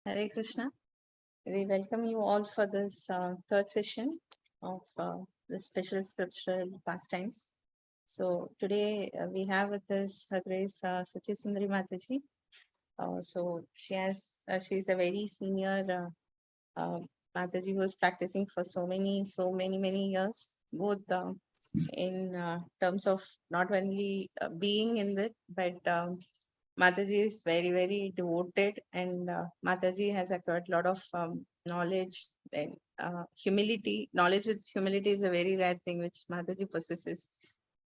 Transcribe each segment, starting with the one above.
Hare Krishna. We welcome you all for this third session of the special scriptural pastimes. So today we have with us Her Grace Sachi Sundari Mataji. So she's a very senior Mataji who is practicing for so many years, both in terms of not only being in it, but Mataji is very devoted, and Mataji has acquired a lot of knowledge and humility. Knowledge with humility is a very rare thing which Mataji possesses.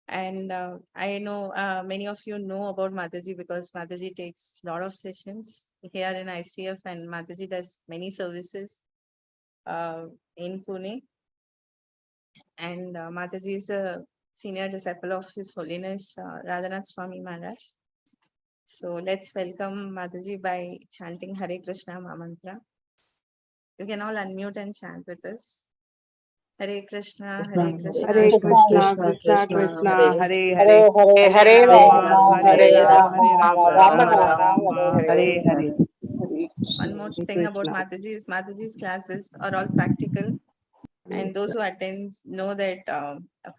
And I know many of you know about Mataji because Mataji takes a lot of sessions here in ICF, and Mataji does many services in Pune. And Mataji is a senior disciple of His Holiness Radhanath Swami Maharaj. So let's welcome Mataji by chanting Hare Krishna Mantra. You can all unmute and chant with us. Hare Krishna, Hare Krishna, Hare Krishna, Krishna Krishna, Hare Hare, Hare Rama, Hare Rama, Rama Rama, Rama, Hare Hare. One more Hare thing about Krishna. Mataji's classes are all practical, and those who attend know that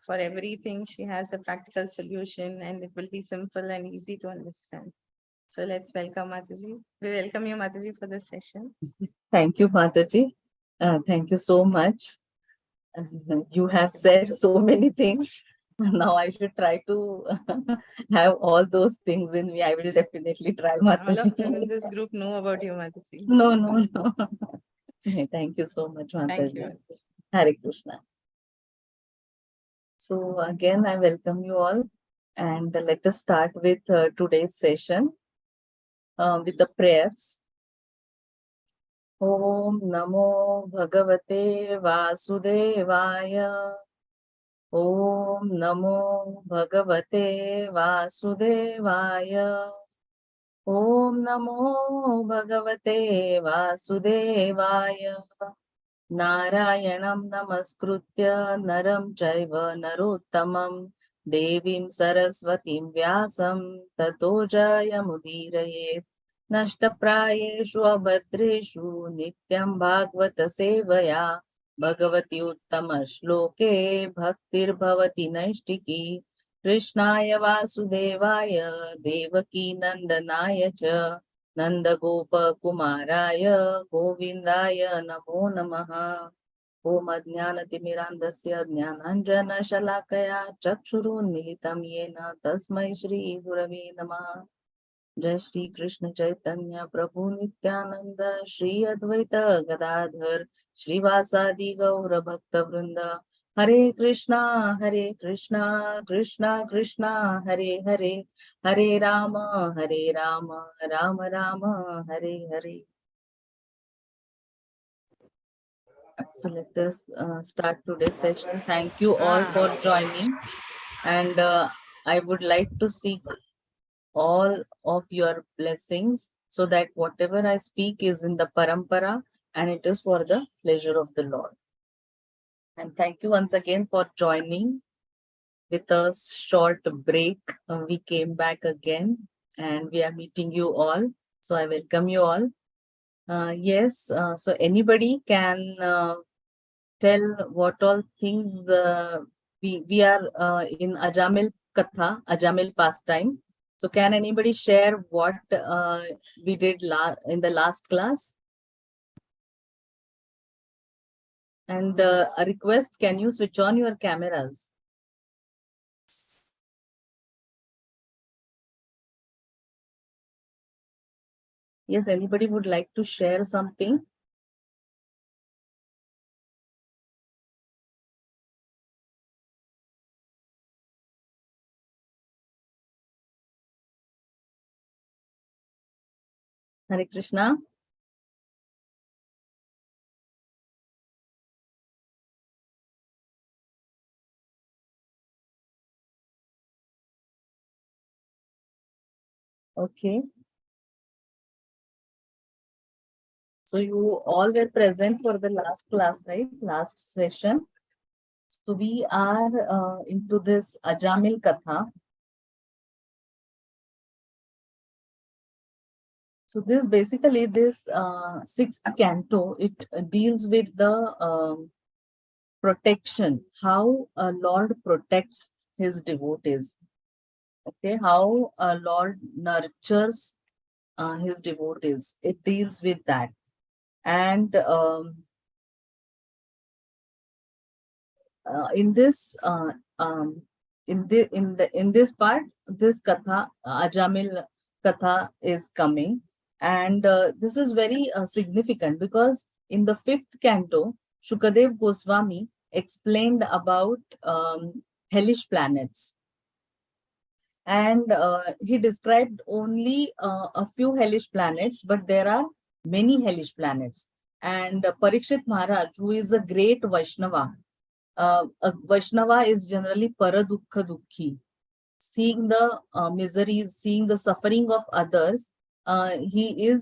for everything she has a practical solution, and it will be simple and easy to understand. So let's welcome Mataji. We welcome you, Mataji, for this session. Thank you, Mataji. Thank you so much. You have said so many things. Now I should try to have all those things in me. I will definitely try, Mataji. All of them in this group know about you, Mataji. No. Thank you so much, Mataji. Thank you. Hare Krishna. So again, I welcome you all, and let us start with today's session with the prayers. Om Namo Bhagavate Vasudevaya. Om Namo Bhagavate Vasudevaya. Om Namo Bhagavate Vasudevaya. Narayanam Namaskritya Naram Chaiva Narottamam Devim Saraswatim Vyasam Tato Jayamudirayet. Nashtaprayeshu abhadreshu nityam bhagavata sevaya bhagavati uttama shloke bhaktir bhavati naishtiki krishnaya vasudevaya devaki nandanaya cha nanda gopa kumaraya govindaya namo namaha. Om ajnanatimirandasya jnananjana shalakaya chakshurun militam yena tasmai shri gurave namaha. जय श्री कृष्ण चैतन्य प्रभु नित्यानंद श्री अद्वैत गदाधर श्रीवासादि गौर भक्त वृंद हरे Krishna Krishna Krishna Hare Hare Hare Ram Ram Ram Hare Hare. So let us start today's session. Thank you all for joining, and I would like to seek all of your blessings so that whatever I speak is in the parampara and it is for the pleasure of the Lord. And thank you once again for joining. With a short break, we came back again and we are meeting you all. So I welcome you all. So anybody can tell what all things we are in Ajamil Katha, Ajamil pastime. So can anybody share what we did in the last class? And a request, can you switch on your cameras? Yes, anybody would like to share something? Hare Krishna. Okay. So you all were present for the last class, right? Last session. So we are into this Ajamil Katha. So this basically this sixth canto, it deals with the protection, how a Lord protects his devotees. Okay, how a Lord nurtures his devotees. It deals with that. And in this in this part, this katha, Ajamil katha is coming, and this is very significant because in the fifth canto, Shukadev Goswami explained about hellish planets, and he described only a few hellish planets, but there are many hellish planets. And Parikshit Maharaj, who is a great Vaishnava, a Vaishnava is generally paradukha dukhi, seeing the miseries, seeing the suffering of others. He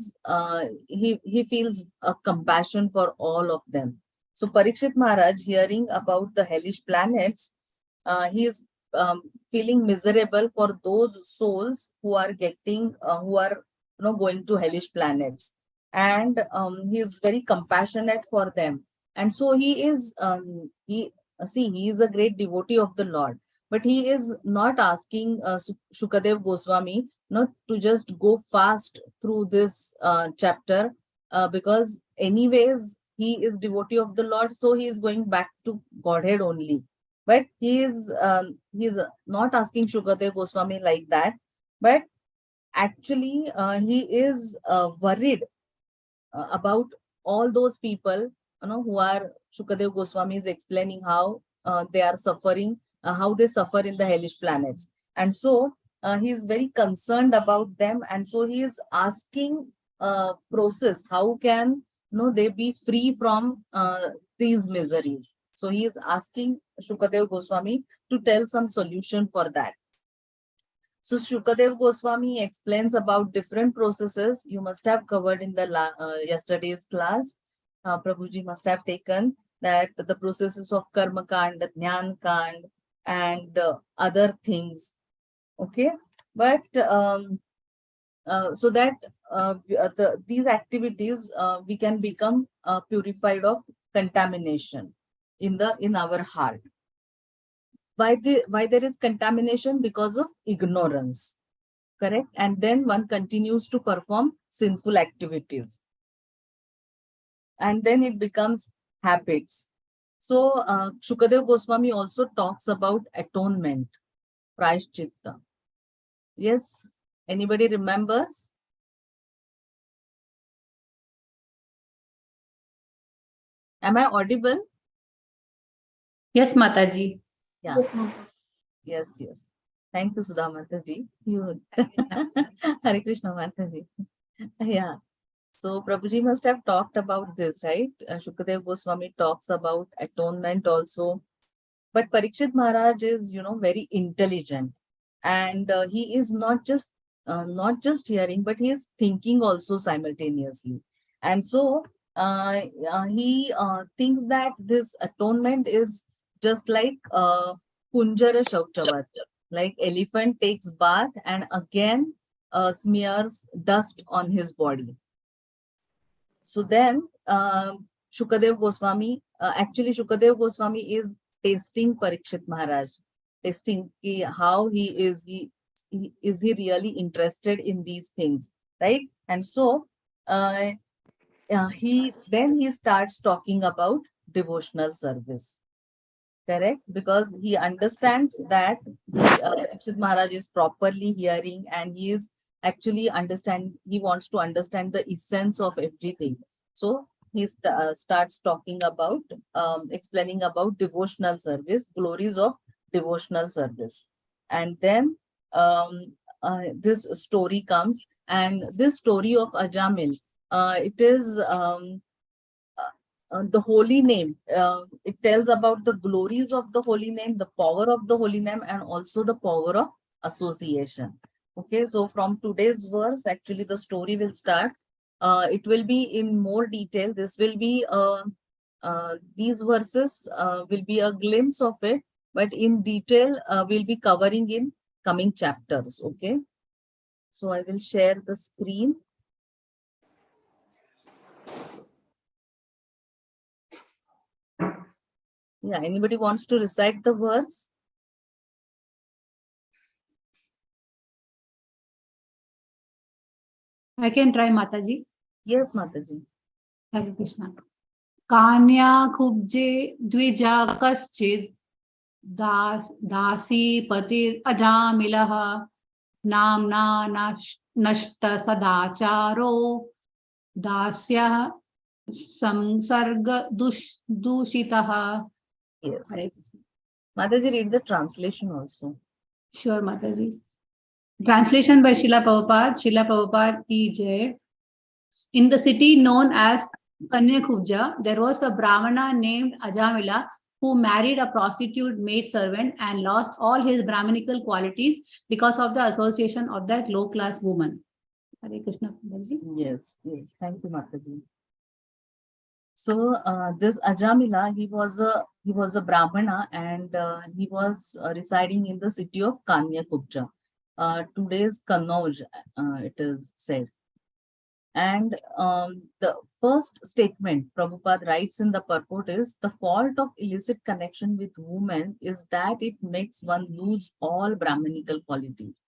feels a compassion for all of them. So Parikshit Maharaj, hearing about the hellish planets, he is feeling miserable for those souls who are going to hellish planets, and he is very compassionate for them. And so he is a great devotee of the Lord, but he is not asking Shukadev Goswami not to just go fast through this chapter, because anyways he is devotee of the Lord, so he is going back to Godhead only. But he is not asking Shukadev Goswami like that, but actually he is worried about all those people, who are, Shukadev Goswami is explaining how they are suffering, how they suffer in the hellish planets. And so he is very concerned about them. And so he is asking process, how can they be free from these miseries. So he is asking Shukadev Goswami to tell some solution for that. So Shukadev Goswami explains about different processes. You must have covered in the yesterday's class. Prabhuji must have taken that the processes of Karma Kand, Jnana Kand, and other things. Okay, but so that these activities we can become purified of contamination in our heart. Why there is contamination? Because of ignorance, correct? And then one continues to perform sinful activities, and then it becomes habits. So Shukadev Goswami also talks about atonement, prayashchitta. Yes, anybody remembers? Am I audible? Yes, Mataji. Yeah. Yes, yes. Thank you, Sudha Mataji. You Hare Krishna Mataji. Yeah. So Prabhuji must have talked about this, right? Shukadev Goswami talks about atonement also. But Parikshit Maharaj is, very intelligent, and he is not just hearing, but he is thinking also simultaneously. And so he thinks that this atonement is just like Kunjara Shauchavat, like elephant takes bath and again smears dust on his body. So then Shukadev Goswami, actually Shukadev Goswami is tasting Parikshit Maharaj, testing how is he really interested in these things, right? And so he starts talking about devotional service, correct? Because he understands that Parikshit Maharaj is properly hearing, and he is actually he wants to understand the essence of everything. So he starts talking about, explaining about devotional service, glories of devotional service. And then this story comes, and this story of Ajamil, it is the holy name. It tells about the glories of the holy name, the power of the holy name, and also the power of association. Okay, so from today's verse, actually the story will start. It will be in more detail. This will be these verses will be a glimpse of it, but in detail we'll be covering in coming chapters. Okay, so I will share the screen. Yeah, anybody wants to recite the verse? I can try, Mataji. Yes, Mataji. Hare Krishna. Kanya kubje dvija kaschid dasi patir ajamilah namna nashta sadacharo dasya samsarga dushitah. Yes. Hare Krishna. Mataji, read the translation also. Sure, Mataji. Translation by Srila Prabhupada. Srila Prabhupada ki jai. In the city known as Kanyakubja, there was a Brahmana named Ajamila who married a prostitute maid servant and lost all his Brahminical qualities because of the association of that low class woman. Hare Krishna. Prabhuji. Yes, yes. Thank you, Mataji. So this Ajamila, he was a Brahmana, and he was residing in the city of Kanyakubja. Today's Kannauj, it is said. And the first statement Prabhupada writes in the purport is, the fault of illicit connection with women is that it makes one lose all Brahminical qualities.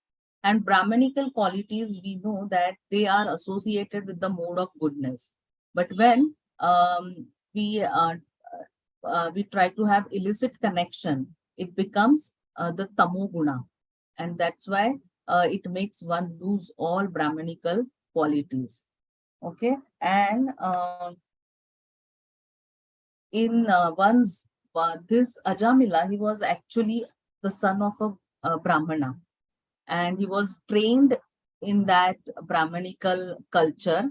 And Brahminical qualities, we know that they are associated with the mode of goodness. But when we try to have illicit connection, it becomes the tamoguna. And that's why it makes one lose all Brahminical qualities. Okay, and in once this Ajamila, he was actually the son of a Brahmana, and he was trained in that Brahmanical culture.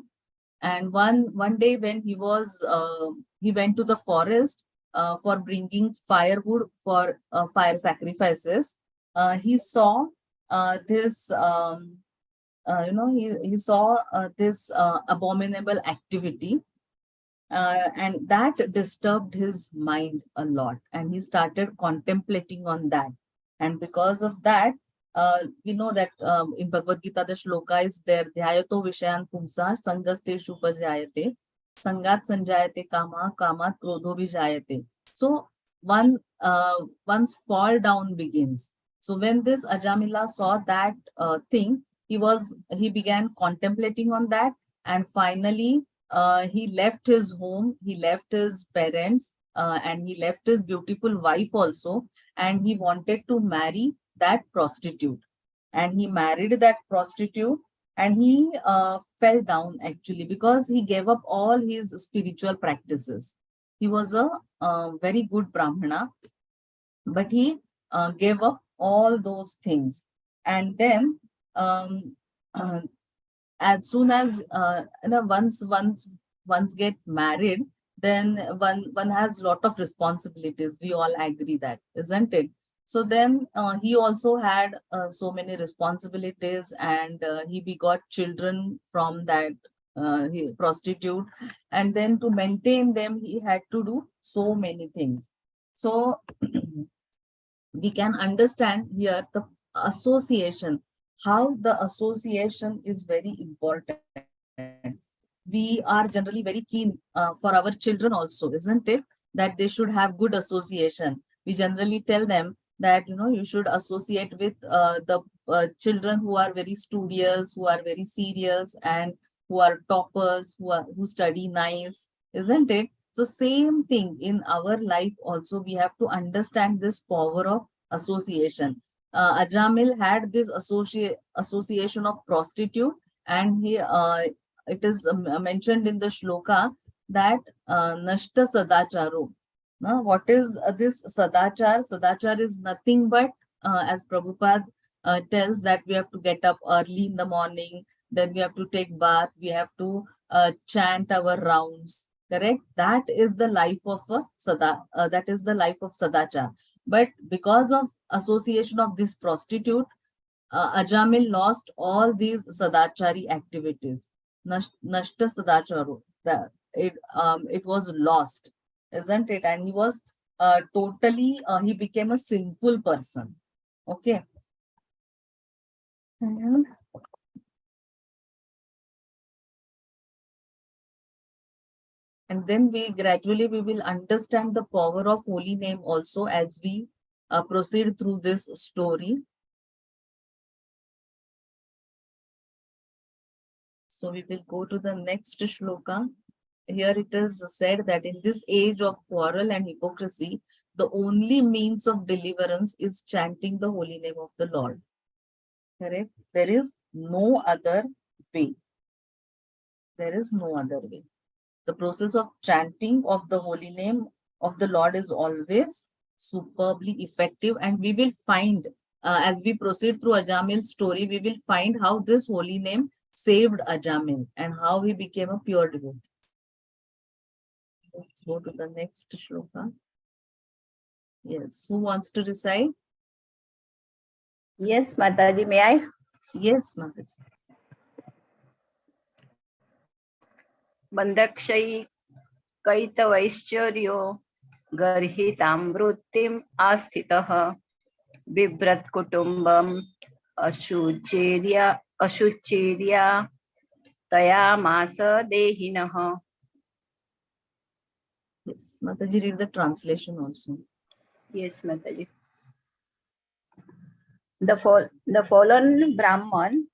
And one day when he went to the forest for bringing firewood for fire sacrifices, he saw this. He saw this abominable activity, and that disturbed his mind a lot, and he started contemplating on that. And because of that, we know that in Bhagavad Gita the shloka is there, dhyayato vishayan pumsa sangasteshu upajayate sangat sanjayate kama kamat krodho vijayate. So one's fall down begins. So when this Ajamila saw that thing, he began contemplating on that, and finally he left his home, he left his parents, and he left his beautiful wife also, and he wanted to marry that prostitute. And he married that prostitute, and he fell down actually because he gave up all his spiritual practices. He was a very good Brahmana, but he gave up all those things. And then um, uh, as soon as once get married, then one has lot of responsibilities, we all agree that, isn't it? So then he also had so many responsibilities, and he begot children from that prostitute, and then to maintain them he had to do so many things. So we can understand here the association, how the association is very important. We are generally very keen for our children also, isn't it, that they should have good association. We generally tell them that you should associate with the children who are very studious, who are very serious, and who are toppers, who study nice, isn't it? So same thing in our life also, we have to understand this power of association. Ajamil had this association of prostitute, and it is mentioned in the shloka that nashta sadacharo. Now, what is this sadachar? Sadachar is nothing but, as Prabhupada tells, that we have to get up early in the morning, then we have to take bath, we have to chant our rounds. Correct? That is the life of a that is the life of sadachar. But because of association of this prostitute, Ajamil lost all these sadachari activities. Nashta sadacharu. It was lost, isn't it? And he was totally, he became a sinful person. Okay. And And then we gradually we will understand the power of holy name also as we proceed through this story. So we will go to the next shloka. Here it is said that in this age of quarrel and hypocrisy, the only means of deliverance is chanting the holy name of the Lord. Correct? There is no other way. There is no other way. The process of chanting of the holy name of the Lord is always superbly effective, and we will find as we proceed through Ajamil's story, we will find how this holy name saved Ajamil and how he became a pure devotee. Let's go to the next shloka. Yes, who wants to recite? Yes, Mataji, may I? Yes, Mataji. Bandakshai कैतवैश्चर्यो गर्हितां वृत्तिम् आस्थितः बिभ्रत् कुटुम्बम् अशुचेर्या तयामास देहिनः. Yes, Mataji, read the translation also. Yes, Mataji. The fallen Brahman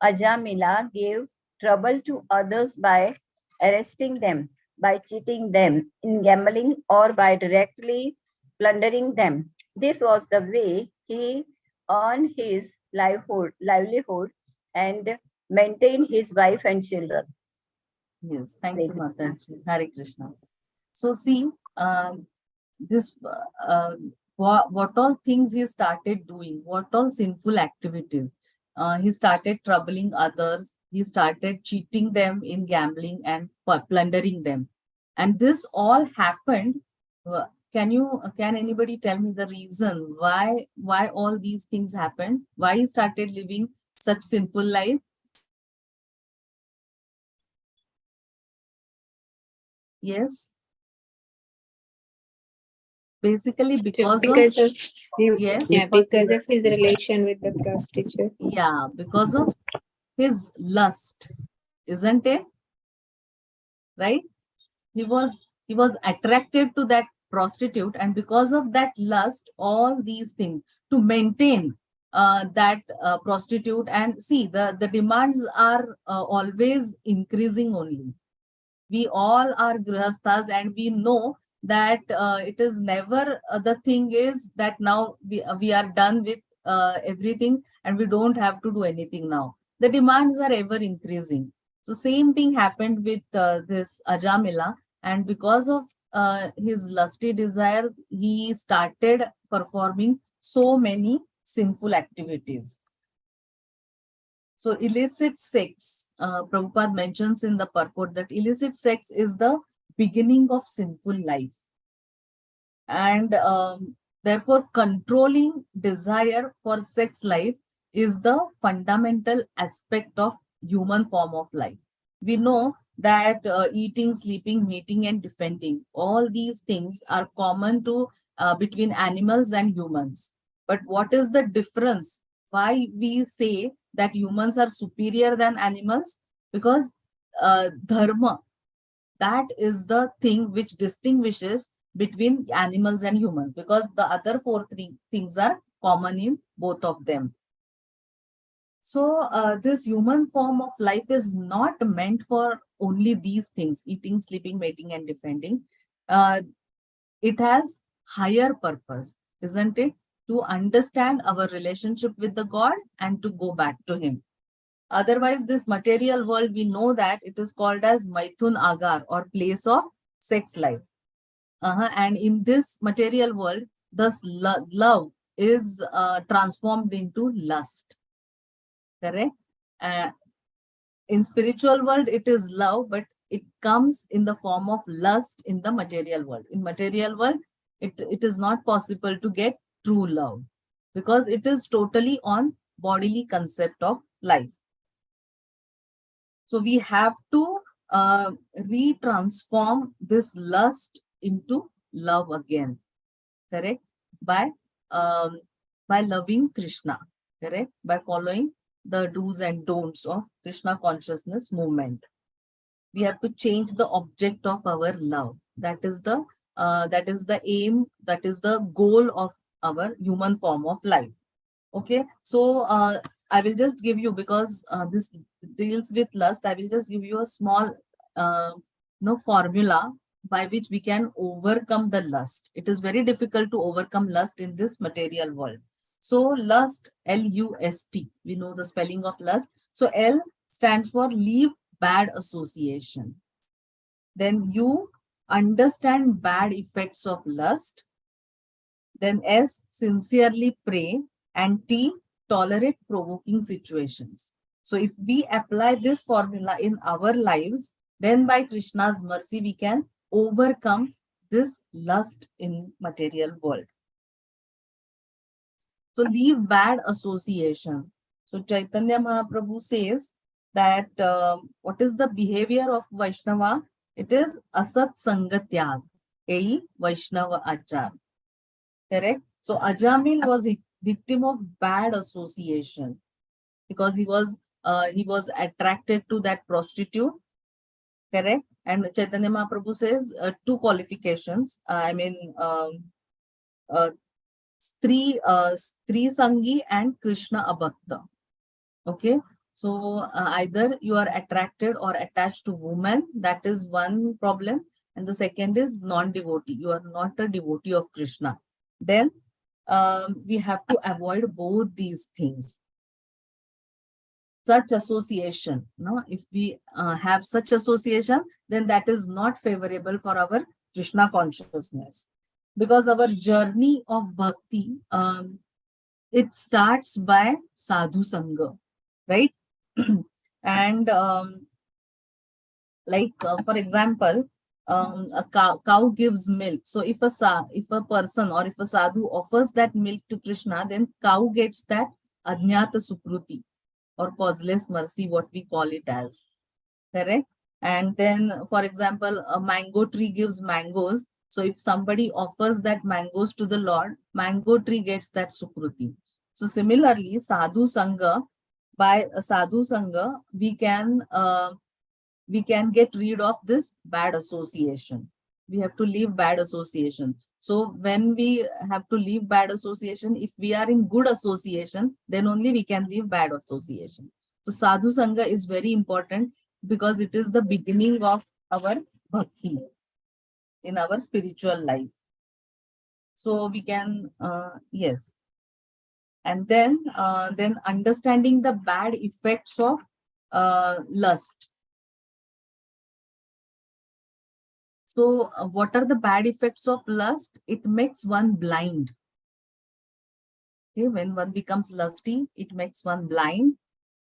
Ajamila gave trouble to others by arresting them, by cheating them in gambling, or by directly plundering them. This was the way he earned his livelihood and maintained his wife and children. Yes, thank you, Mataji. Hare Krishna. So see, this what all things he started doing, what all sinful activities. He started troubling others. He started cheating them in gambling and plundering them. And this all happened. Can anybody tell me the reason why all these things happened? Why he started living such sinful life? Yes. Basically because of Because of yes. yeah, because of his relation with the prostitute. Yeah, because of his lust, isn't it? Right? He was attracted to that prostitute, and because of that lust, all these things to maintain that prostitute. And see, the demands are always increasing only. We all are grihasthas, and we know that it is never the thing is that now we are done with everything and we don't have to do anything now. The demands are ever increasing. So same thing happened with this Ajamila, and because of his lusty desires, he started performing so many sinful activities. So illicit sex, Prabhupada mentions in the purport that illicit sex is the beginning of sinful life. And therefore, controlling desire for sex life is the fundamental aspect of human form of life. We know that eating, sleeping, mating, and defending, all these things are common to between animals and humans. But what is the difference? Why we say that humans are superior than animals? Because dharma, that is the thing which distinguishes between animals and humans, because the other four things are common in both of them. So this human form of life is not meant for only these things, eating, sleeping, mating, and defending. It has higher purpose, isn't it? To understand our relationship with the God and to go back to Him. Otherwise, this material world, we know that it is called as Maithun Agar, or place of sex life. And in this material world, thus love is transformed into lust. Correct? In spiritual world, it is love, but it comes in the form of lust in the material world. In material world, it is not possible to get true love because it is totally on bodily concept of life. So we have to retransform this lust into love again, correct? By loving Krishna, correct? By following the do's and don'ts of Krishna consciousness movement. we have to change the object of our love. That is the aim, that is the goal of our human form of life. Okay, so I will just give you, because this deals with lust, I will just give you a small formula by which we can overcome the lust. It is very difficult to overcome lust in this material world. So lust, L-U-S-T, we know the spelling of lust. So L stands for leave bad association. Then U, understand bad effects of lust. Then S, sincerely pray. And T, tolerate provoking situations. So if we apply this formula in our lives, then by Krishna's mercy, we can overcome this lust in material world. So leave bad association. So Chaitanya Mahaprabhu says that what is the behavior of Vaishnava? It is asat sangatyag, ei Vaishnava achar. Correct? So Ajamil was a victim of bad association because he was attracted to that prostitute. Correct? And Chaitanya Mahaprabhu says two qualifications. Stri Sangi and Krishna Abhakta. Okay, so either you are attracted or attached to women, that is one problem, and the second is non-devotee. You are not a devotee of Krishna. Then we have to avoid both these things. Such association, no, if we have such association, then that is not favorable for our Krishna consciousness, because our journey of bhakti, it starts by sadhu sangha, right? And for example, a cow gives milk. So if a person or if a sadhu offers that milk to Krishna, then cow gets that ajnata sukruti, or causeless mercy, what we call it as. Correct? And then, for example, a mango tree gives mangoes. So if somebody offers that mangoes to the Lord, mango tree gets that sukruti. So similarly, sadhu sangha, by a sadhu sangha, we can get rid of this bad association. We have to leave bad association. So when we have to leave bad association, if we are in good association, then only we can leave bad association. So sadhu sangha is very important, because it is the beginning of our bhakti in our spiritual life. So we can, yes. And then understanding the bad effects of lust. So what are the bad effects of lust? It makes one blind. Okay, when one becomes lusty, it makes one blind.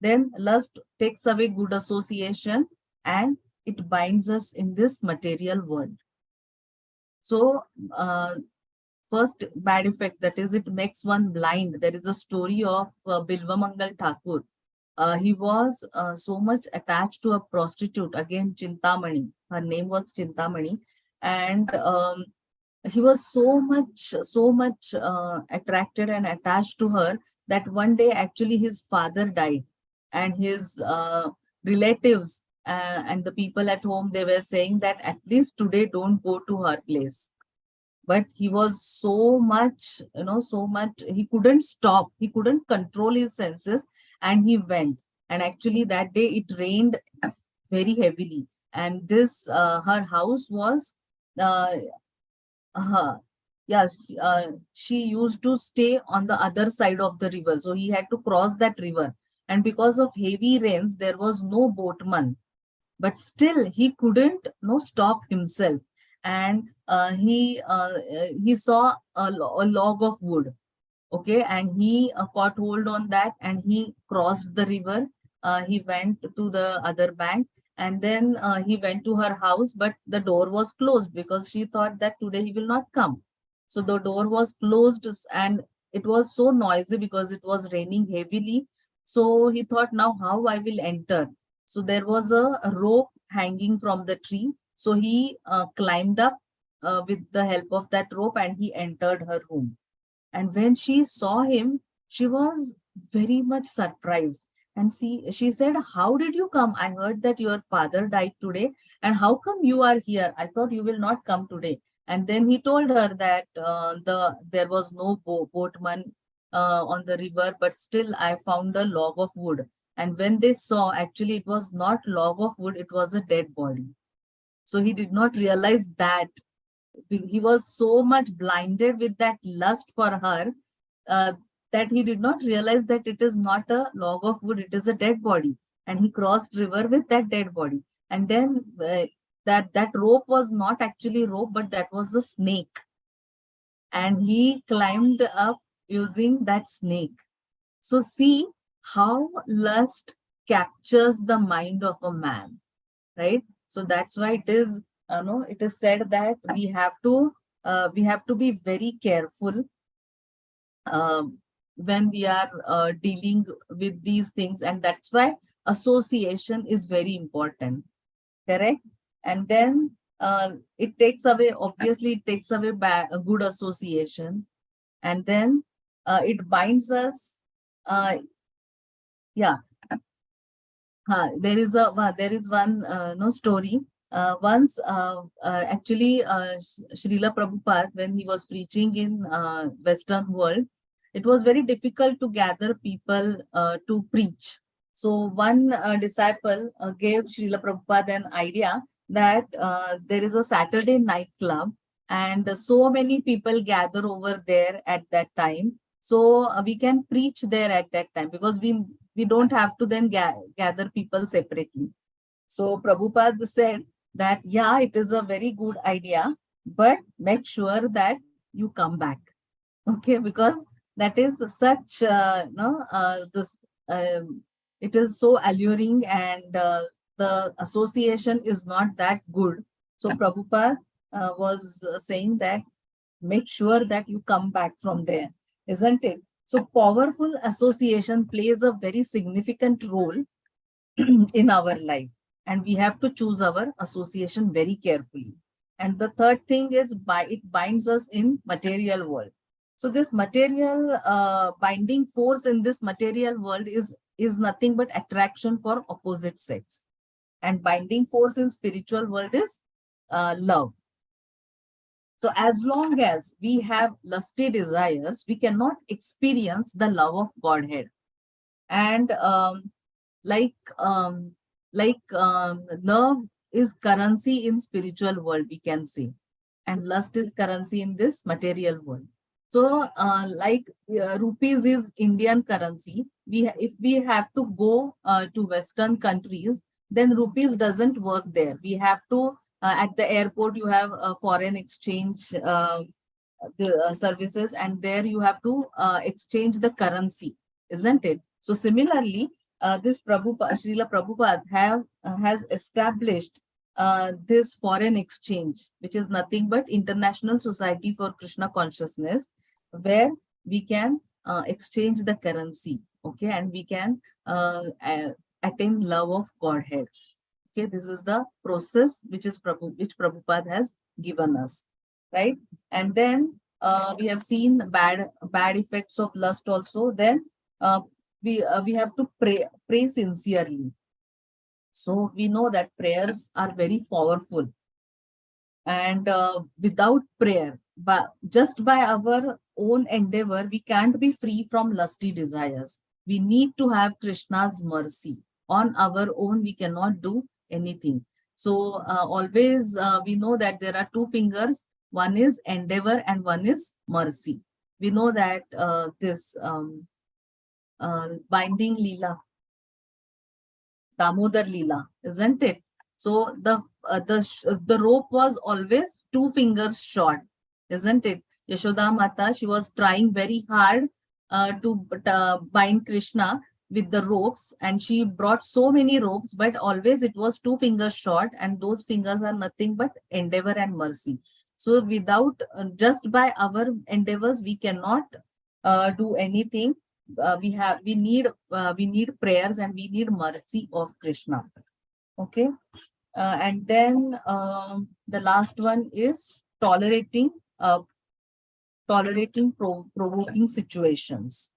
Then lust takes away good association and it binds us in this material world. So first bad effect, that is, it makes one blind. There is a story of Bilvamangal Thakur. He was so much attached to a prostitute, again Chintamani. Her name was Chintamani, and he was so much attracted and attached to her that one day actually his father died, and his relatives and the people at home, they were saying that at least today don't go to her place. But he was so much, he couldn't stop, he couldn't control his senses, and he went. And actually that day it rained very heavily, and this her house was she used to stay on the other side of the river, so he had to cross that river. And because of heavy rains, there was no boatman, but still he couldn't stop himself. And he saw a log of wood, okay, and he caught hold on that, and he crossed the river. He went to the other bank, and then he went to her house, but the door was closed because she thought that today he will not come. So the door was closed, and it was so noisy because it was raining heavily. So he thought, now how I will enter? So there was a rope hanging from the tree. So he climbed up with the help of that rope, and he entered her room. And when she saw him, she was very much surprised. And she said, how did you come? I heard that your father died today. And how come you are here? I thought you will not come today. And then he told her that there was no boatman on the river, but still I found a log of wood. And when they saw, actually it was not log of wood, it was a dead body. So he did not realize that. He was so much blinded with that lust for her, uh, that he did not realize that it is not a log of wood, it is a dead body. And he crossed river with that dead body. And then that rope was not actually rope, but that was a snake. And he climbed up using that snake. So see how lust captures the mind of a man, right? So that's why it is, it is said that we have to be very careful when we are dealing with these things, and that's why association is very important, correct? And then it takes away, obviously it takes away a good association, and then it binds us. Yeah. There is one no story. Once actually Srila Prabhupada, when he was preaching in Western world, it was very difficult to gather people to preach. So one disciple gave Srila Prabhupada an idea that there is a Saturday night club, and so many people gather over there at that time. So we can preach there at that time, because we don't have to then gather people separately. So Prabhupada said that, yeah, it is a very good idea, but make sure that you come back. Okay, because that is such, it is so alluring, and the association is not that good. So Prabhupada was saying that make sure that you come back from there, isn't it? So powerful association plays a very significant role in our life, and we have to choose our association very carefully. And the third thing is, it binds us in material world. So this material binding force in this material world is nothing but attraction for opposite sex, and binding force in spiritual world is love. So as long as we have lusty desires, we cannot experience the love of Godhead. And like love is currency in spiritual world, we can say, and lust is currency in this material world. So rupees is Indian currency. If we have to go to Western countries, then rupees doesn't work there. We have to at the airport you have foreign exchange services, and there you have to exchange the currency, isn't it? So similarly, this Srila Prabhupada has established this foreign exchange, which is nothing but International Society for Krishna Consciousness, where we can exchange the currency, okay, and we can attain love of Godhead. Okay, this is the process which Prabhupada has given us, right? And then we have seen bad effects of lust also. Then we have to pray sincerely. So we know that prayers are very powerful, and without prayer, but just by our own endeavor, we can't be free from lusty desires. We need to have Krishna's mercy. On our own, we cannot do anything. So always we know that there are two fingers. One is endeavor and one is mercy. We know that this binding Leela, Damodar Leela, isn't it? So the rope was always two fingers short, isn't it? Yashoda Mata, she was trying very hard to bind Krishna with the ropes, and she brought so many ropes, but always it was two fingers short, and those fingers are nothing but endeavor and mercy. So without just by our endeavors, we cannot do anything. We need prayers, and we need mercy of Krishna. Okay, and then the last one is tolerating provoking situations.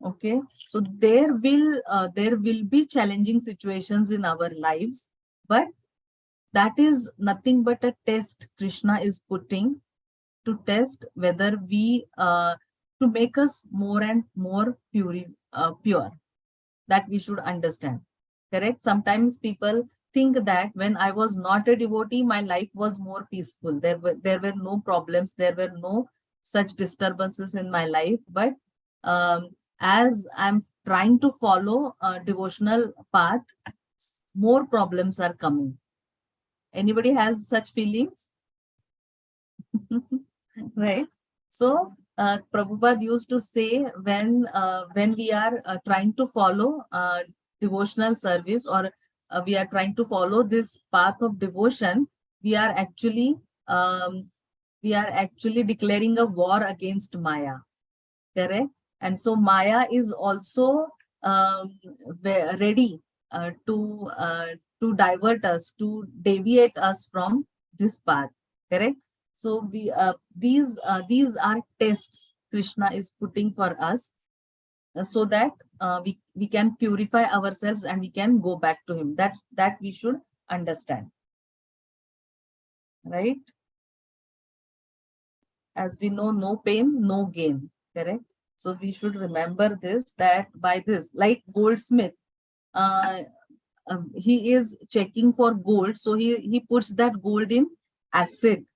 Okay, so there will be challenging situations in our lives, but that is nothing but a test Krishna is putting to test whether we to make us more and more pure. That we should understand. Correct? Sometimes people think that when I was not a devotee, my life was more peaceful. There were no problems, there were no such disturbances in my life. But as I'm trying to follow a devotional path, more problems are coming. Anybody has such feelings? Right? So Prabhupada used to say when we are trying to follow devotional service, or we are trying to follow this path of devotion, we are actually declaring a war against Maya. Correct? And so Maya is also ready to divert us, to deviate us from this path. Correct? So these are tests Krishna is putting for us, so that we can purify ourselves and we can go back to him. That we should understand. Right? As we know, no pain, no gain. Correct? So we should remember this, that by this, like goldsmith, uh, he is checking for gold, so he puts that gold in acid.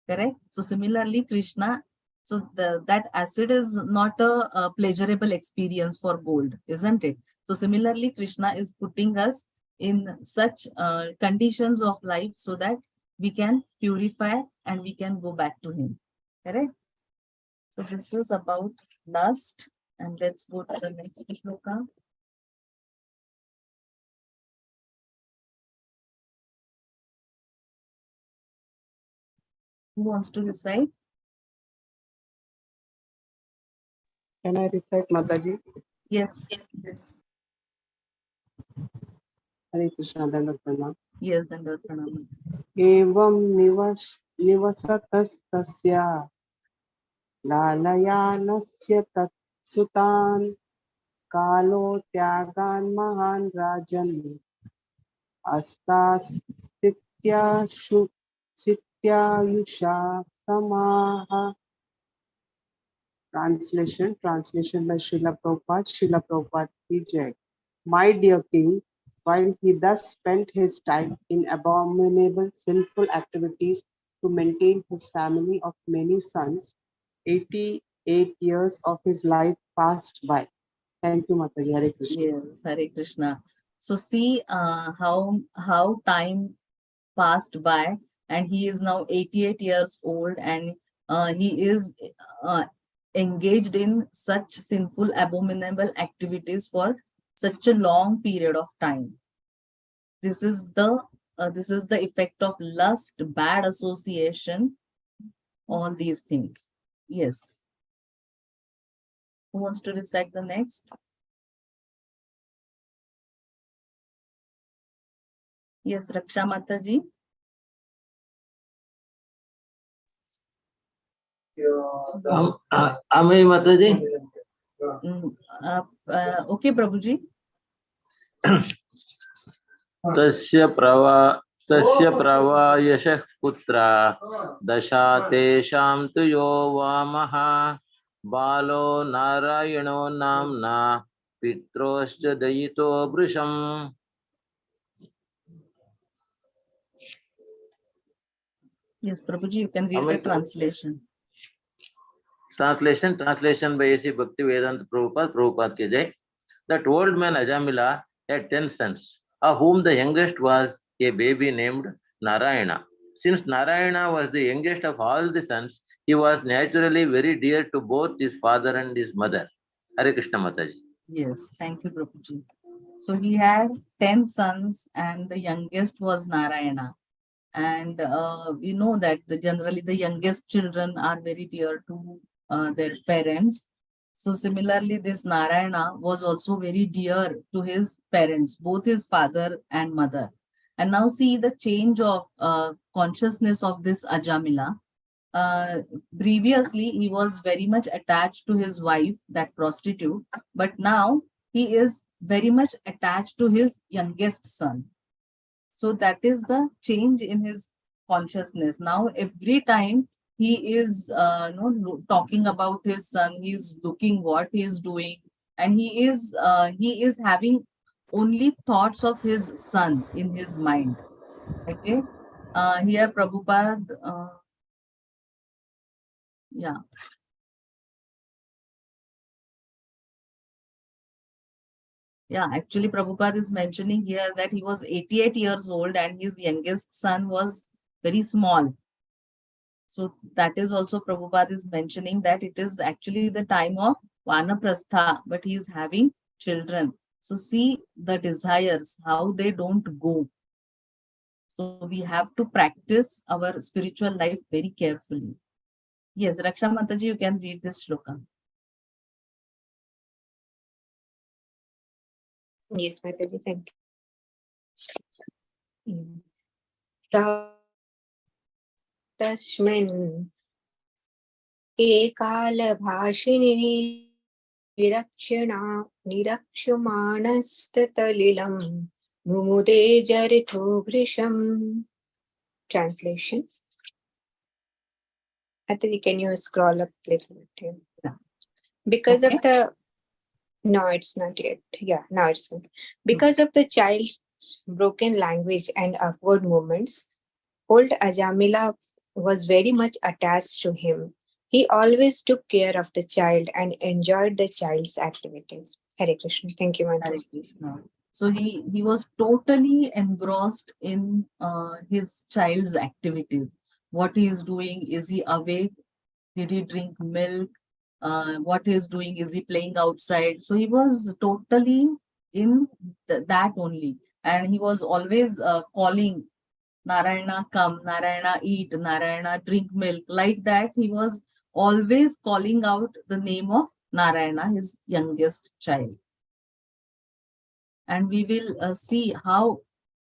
Correct? So similarly, Krishna, so that acid is not a pleasurable experience for gold, isn't it? So similarly, Krishna is putting us in such conditions of life so that we can purify and we can go back to him. Correct? So this is about lust, and let's go to the next shloka. Who wants to recite? Can I recite, Mataji? Yes. Hare Krishna, Dandavat Pranam. Yes, Dandar Pranam. Evam nivasatastasya lalayanasya tatsutan kalo tyagan mahan rajan astasitya sityayusha samaha. Translation by Srila Prabhupada. Srila Prabhupada ki jai. My dear king, while he thus spent his time in abominable sinful activities to maintain his family of many sons, 88 years of his life passed by. Thank you, Mataji. Hare Krishna. Yes, Hare Krishna. So see how time passed by, and he is now 88 years old, and he is uh, engaged in such sinful, abominable activities for such a long period of time. This is the effect of lust, bad association, all these things. Yes. Who wants to recite the next? Yes, Raksha Mataji. Ami Mataji. Okay, Prabhuji. तस्य प्रवायशः पुत्रा दशा तेषां तु यो वामः बालो नारायणो नाम्ना पित्रोश्च दयितो वृषम्. Yes, Prabhuji, you can read the translation. Translation by A.C. Bhaktivedanta Prabhupada ki jai. That old man Ajamila had 10 sons, of whom the youngest was a baby named Narayana. Since Narayana was the youngest of all the sons, he was naturally very dear to both his father and his mother. Hare Krishna Mataji. Yes, thank you, Prabhuji. So he had 10 sons, and the youngest was Narayana. And we know that generally the youngest children are very dear to their parents. So similarly, this Narayana was also very dear to his parents, both his father and mother. And now see the change of consciousness of this Ajamila. previously he was very much attached to his wife, that prostitute, but now he is very much attached to his youngest son. So that is the change in his consciousness. Now every time he is talking about his son, he is looking what he is doing, and he is having only thoughts of his son in his mind. Okay. Here Prabhupada, yeah. Yeah, actually, Prabhupada is mentioning here that he was 88 years old and his youngest son was very small. So that is also Prabhupada is mentioning that it is actually the time of Vanaprastha, but he is having children. So see the desires, how they don't go. So we have to practice our spiritual life very carefully. Yes, Raksha Mataji, you can read this shloka. Yes, Mataji, thank you. स तस्मिन् एकालभाषिणी निरक्ष्यमाणस्ततलिलं मुमुदे जरितो भृशम्. Translation. Mataji, can you scroll up a little bit here? Yeah. Because Okay. of the No, it's not yet. Yeah, now it's good. Because of the child's broken language and awkward movements, old Ajamila was very much attached to him. He always took care of the child and enjoyed the child's activities. Hare Krishna. Thank you, Hare Mataji. Krishna. So he was totally engrossed in his child's activities. What he is doing, is he awake? Did he drink milk? What he is doing, is he playing outside? So he was totally in that only. And he was always calling Narayana, come, Narayana, eat, Narayana, drink milk. Like that, he was always calling out the name of Narayana, his youngest child. And we will see how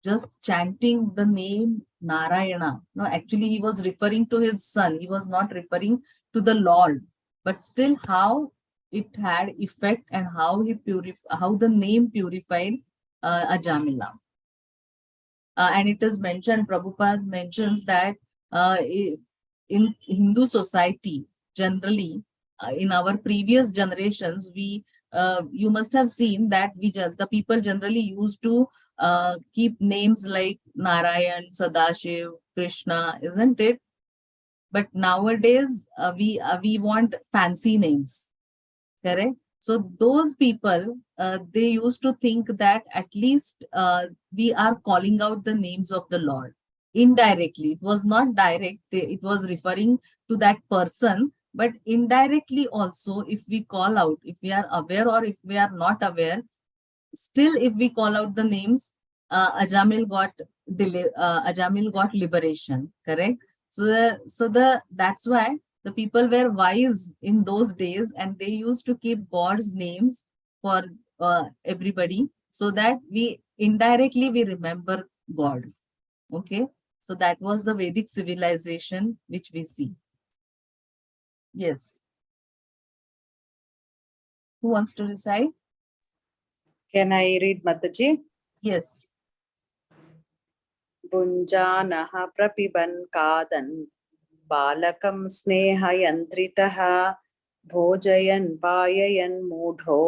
just chanting the name Narayana. No, actually, he was referring to his son. He was not referring to the Lord, but still how it had effect and how how the name purified Ajamila. And it is mentioned, Prabhupada mentions that in Hindu society, generally, in our previous generations, you must have seen that the people generally used to keep names like Narayan, Sadashiv, Krishna, isn't it? But nowadays, we want fancy names, correct? So those people, they used to think that at least we are calling out the names of the Lord indirectly. It was not direct, it was referring to that person, but indirectly also, if we call out, if we are aware or if we are not aware, still if we call out the names, Ajamil got liberation, correct? That's why the people were wise in those days and they used to keep God's names for everybody, so that we indirectly we remember God. Okay, so that was the Vedic civilization which we see. Yes, who wants to recite? Can I read, Mataji? Yes. भुञ्जानः प्रपिबन् खादन् बालकं स्नेहयन्त्रितः भोजयन् पाययन् मूढो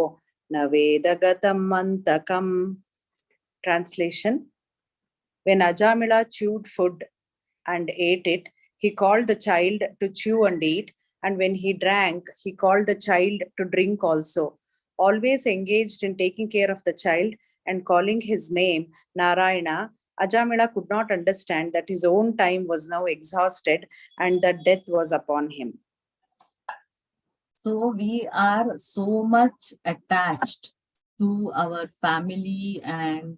न वेदगतं मन्तकम्. Translation. When Ajamila chewed food and ate it, he called the child to chew and eat, and when he drank, he called the child to drink also. Always engaged in taking care of the child and calling his name Narayana, Ajamila could not understand that his own time was now exhausted and that death was upon him. So we are so much attached to our family and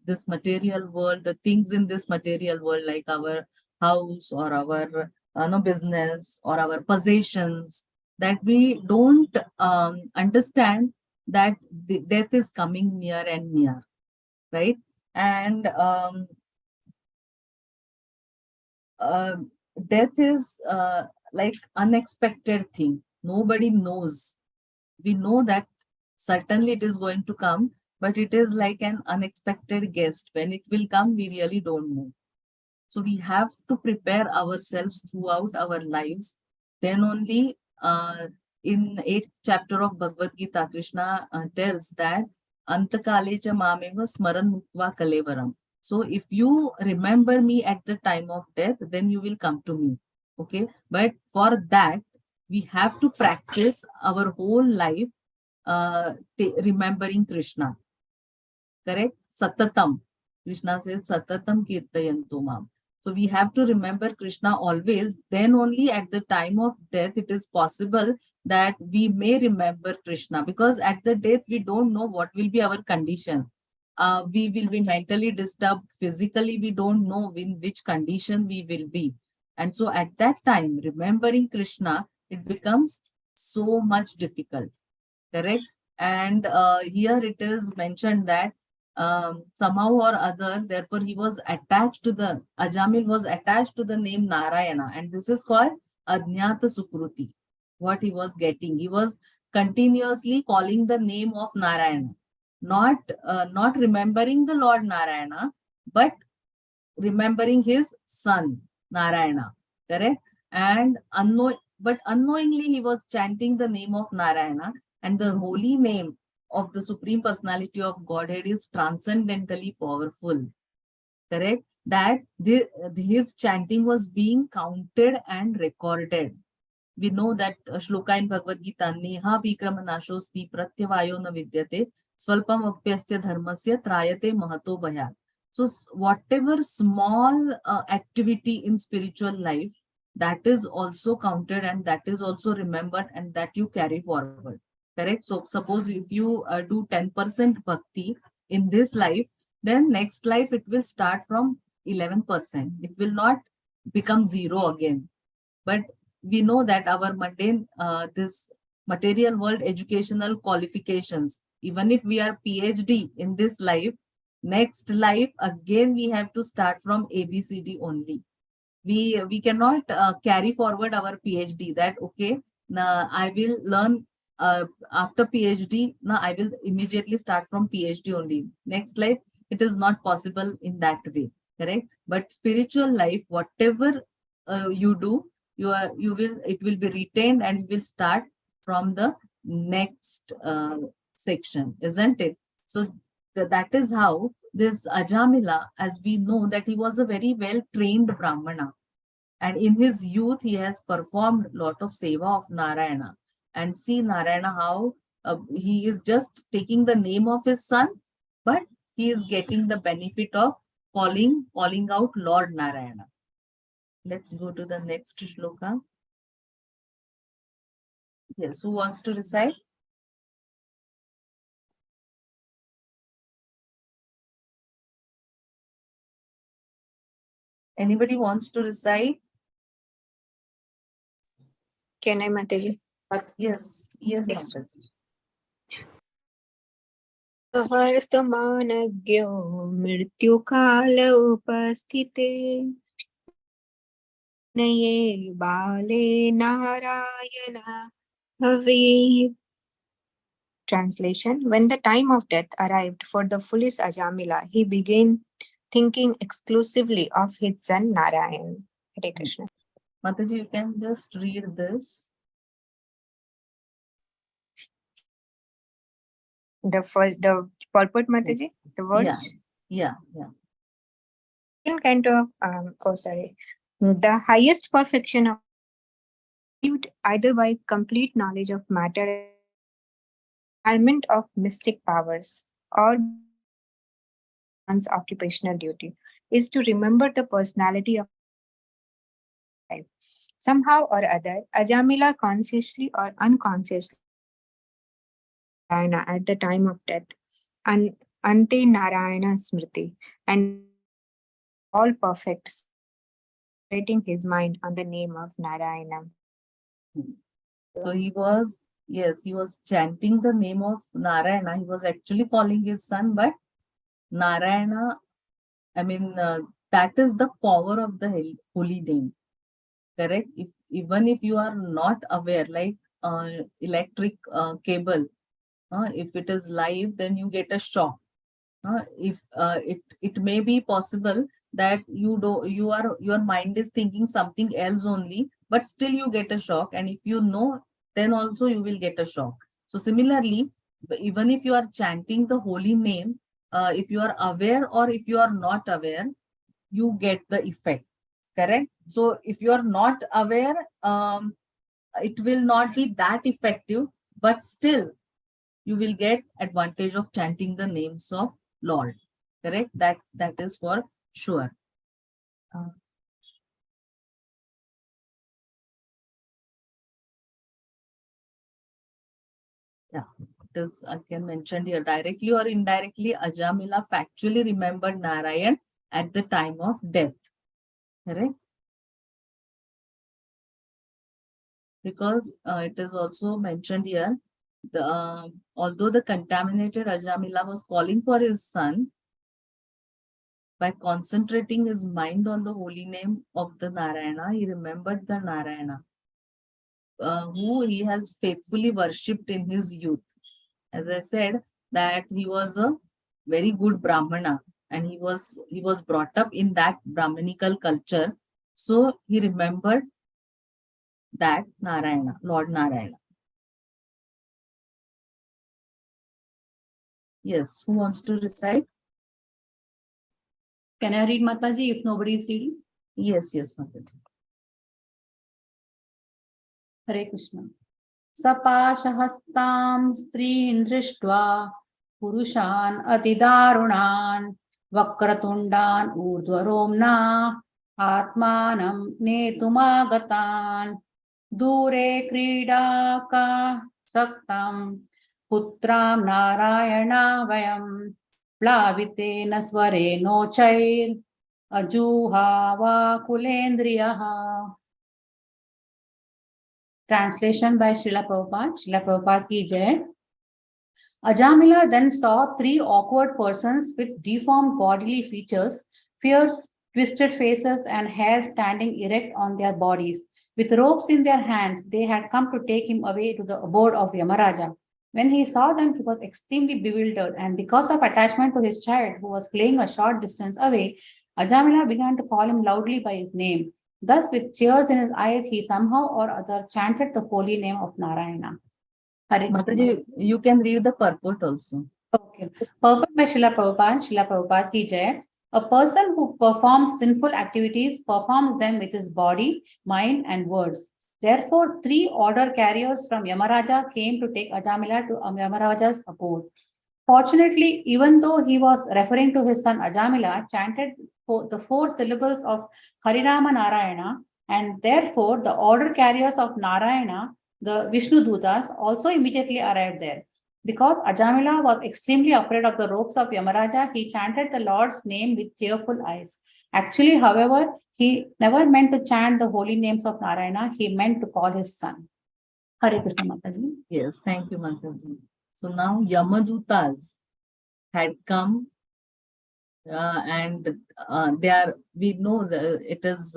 this material world, the things in this material world, like our house or our business or our possessions, that we don't understand that the death is coming near and near, right? And death is like unexpected thing. Nobody knows. We know that certainly it is going to come, but it is like an unexpected guest. When it will come, we really don't know. So we have to prepare ourselves throughout our lives. Then only in 8th chapter of Bhagavad Gita, Krishna tells that Antakale cha mameva smaran mukva kalevaram. So if you remember me at the time of death, then you will come to me. Okay. But for that, we have to practice our whole life remembering Krishna. Correct? Satatam. Krishna says, Satatam kirtayantu mam. So we have to remember Krishna always. Then only at the time of death, it is possible that we may remember Krishna, because at the death, we don't know what will be our condition. We will be mentally disturbed. Physically, we don't know in which condition we will be. And so at that time, remembering Krishna, it becomes so much difficult. Correct? And here it is mentioned that somehow or other, therefore he was attached to the, Ajamil was attached to the name Narayana, and this is called Ajnata Sukruti. What he was getting, he was continuously calling the name of Narayana, not remembering the Lord Narayana, but remembering his son Narayana. Correct? And unknowingly he was chanting the name of Narayana, and the holy name of the Supreme Personality of Godhead is transcendentally powerful. Correct? That his chanting was being counted and recorded. We know that shloka in Bhagavad Gita, Neha Vikram Nashosti Pratyavayo na Vidyate Swalpam Apyasya Dharmasya Trayate Mahato Bhayat. So whatever small activity in spiritual life, that is also counted and that is also remembered and that you carry forward. Correct? So suppose if you do 10% bhakti in this life, then next life it will start from 11%. It will not become zero again. But we know that our mundane, this material world educational qualifications, even if we are PhD in this life, next life again we have to start from ABCD only. We cannot carry forward our PhD that okay, now I will learn after PhD, now I will immediately start from PhD only. Next life, it is not possible in that way, correct? But spiritual life, whatever you do, it will be retained and you will start from the next section, isn't it? So that is how this Ajamila, as we know that he was a very well trained Brahmana, and in his youth he has performed lot of seva of Narayana. And see Narayana how he is just taking the name of his son, but he is getting the benefit of calling out Lord Narayana. Let's go to the next shloka. Yes, who wants to recite? Anybody wants to recite? Can I, Mataji? Yes, yes, Yes. Mataji. वर्तमानज्ञो मृत्युकाल उपस्थिते नये बाले नारायण हवे. Translation: When the time of death arrived for the foolish Ajamila, he began thinking exclusively of his son Narayan. Hare Krishna. Mataji, you can just read this. The purport, Mataji, the words. Yeah. In kind of the highest perfection of achieved either by complete knowledge of matter, environment of mystic powers, or one's occupational duty is to remember the personality of life. Somehow or other, Ajamila consciously or unconsciously Narayana at the time of death, and Ante Narayana Smriti, and all perfect, rating his mind on the name of Narayana. So he was chanting the name of Narayana. He was actually calling his son, but Narayana, I mean, that is the power of the holy name. correct? Even if you are not aware, like electric cable, if it is live, then you get a shock. If it may be possible that your mind is thinking something else only, but still you get a shock, and if you know, then also you will get a shock. So similarly, even if you are chanting the holy name, if you are aware or if you are not aware, you get the effect, correct? So if you are not aware, it will not be that effective, but still you will get advantage of chanting the names of Lord, correct? That is for sure. Yeah, it is again mentioned here, directly or indirectly, Ajamila factually remembered Narayan at the time of death, correct? Because it is also mentioned here, although the contaminated Ajamila was calling for his son, by concentrating his mind on the holy name of the Narayana, he remembered the Narayana, who he has faithfully worshipped in his youth. As I said, that he was a very good Brahmana, and he was brought up in that Brahmanical culture. So he remembered that Narayana, Lord Narayana. Yes, who wants to recite? Can I read, Mataji, if nobody is reading? Yes, Mataji. Hare Krishna. सपाशहस्तां स्त्रीन् दृष्ट्वा पुरुषान् अतिदारुणान् वक्रतुण्डान् ऊर्ध्वरोम्ना आत्मानं नेतुमागतान् दूरे क्रीडाकासक्तं पुत्रां नारायणा वयं प्लावितेन स्वरेणोचैर् अजूहावाकुलेन्द्रियः. Translation by Srila Prabhupada. Srila Prabhupada ki jai. Ajamila then saw three awkward persons with deformed bodily features, fierce, twisted faces, and hair standing erect on their bodies. With ropes in their hands, they had come to take him away to the abode of Yamaraja. When he saw them, he was extremely bewildered, and because of attachment to his child, who was playing a short distance away, Ajamila began to call him loudly by his name. Thus, with tears in his eyes, he somehow or other chanted the holy name of Narayana. Hare Krishna. Mataji, you can read the purport also. Okay. Purport by Srila Prabhupada. Srila Prabhupada ki jai. A person who performs sinful activities performs them with his body, mind, and words. Therefore, three order carriers from Yamaraja came to take Ajamila to Yamaraja's abode. Fortunately, even though he was referring to his son Ajamila, chanted the four syllables of Harirama Narayana, and therefore the order carriers of Narayana, the Vishnu Dutas, also immediately arrived there. Because Ajamila was extremely afraid of the ropes of Yamaraja, he chanted the Lord's name with tearful eyes. Actually, however, he never meant to chant the holy names of Narayana, he meant to call his son. Hare Krishna Mataji. Yes, thank you, Mataji. So now Yamadutas had come, and we know that it is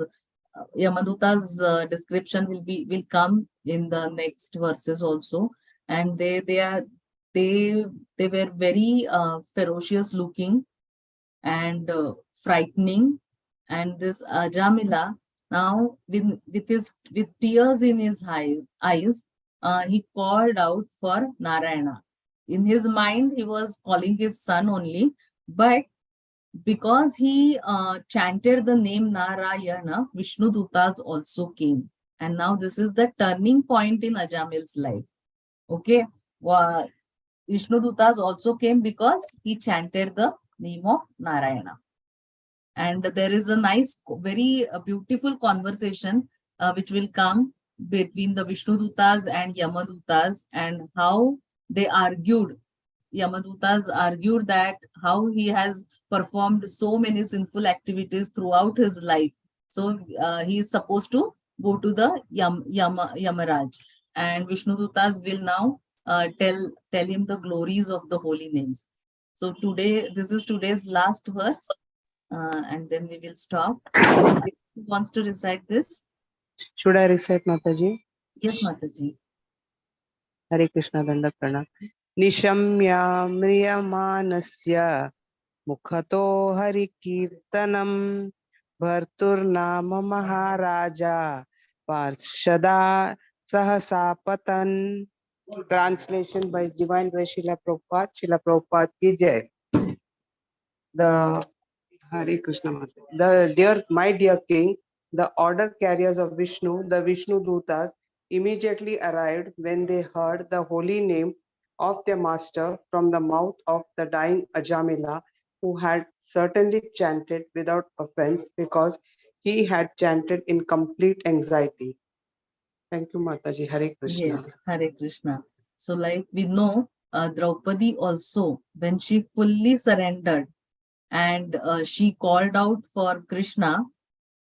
Yamadutas description will come in the next verses also, and they were very ferocious looking and frightening, and this Ajamila now with tears in his eyes, he called out for Narayana. In his mind, he was calling his son only, but because he chanted the name Narayana, Vishnu Dutas also came. And now this is the turning point in Ajamil's life. Okay. Vishnu Dutas also came because he chanted the name of Narayana. And there is a nice, very beautiful conversation which will come between the Vishnu Dutas and Yamadutas, and how they argued. Yamadutas argued that how he has performed so many sinful activities throughout his life. So he is supposed to go to the Yamaraj, and Vishnu Dutas will now tell him the glories of the holy names. So today, this is today's last verse, and then we will stop. Who wants to recite this? Should I recite, Mataji? Yes, Mataji. Hare Krishna Dandat Pranam. Nishamya Mriyamanasya Mukhato Hari Kirtanam Bharturnama Maharaja Parshada Sahasapatan. Translation by His Divine Grace Srila Prabhupada. Srila Prabhupada ki jai. The Hare Krishna Mata. My dear king, the order carriers of Vishnu, the Vishnu Dutas, immediately arrived when they heard the holy name of their master from the mouth of the dying Ajamila, who had certainly chanted without offense because he had chanted in complete anxiety. Thank you, Mataji. Hare Krishna. Yes, Hare Krishna. So like we know, Draupadi also, when she fully surrendered and she called out for Krishna,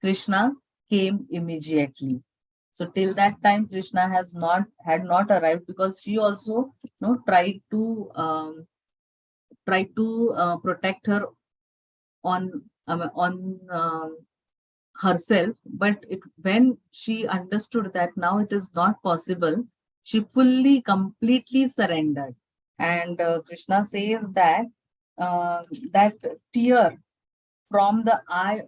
Krishna came immediately. So till that time, Krishna had not arrived, because she also tried to protect her on herself, but when she understood that now it is not possible, she fully completely surrendered. And Krishna says that that tear from the eye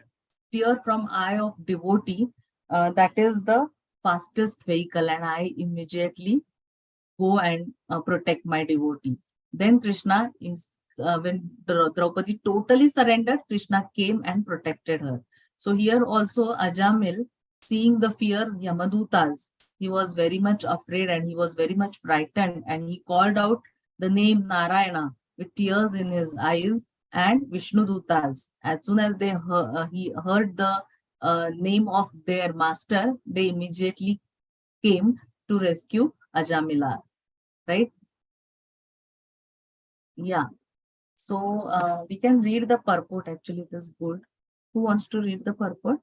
tear from eye of devotee, that is the fastest vehicle, and I immediately go and protect my devotee. Then Krishna is when Draupadi totally surrendered, Krishna came and protected her. So here also Ajamil, seeing the fierce Yamadutas, he was very much afraid and he was very much frightened, and he called out the name Narayana with tears in his eyes, and Vishnu Dutas. As soon as he heard the name of their master, they immediately came to rescue Ajamila, right? Yeah. So we can read the purport. Actually, it is good. Who wants to read the purport?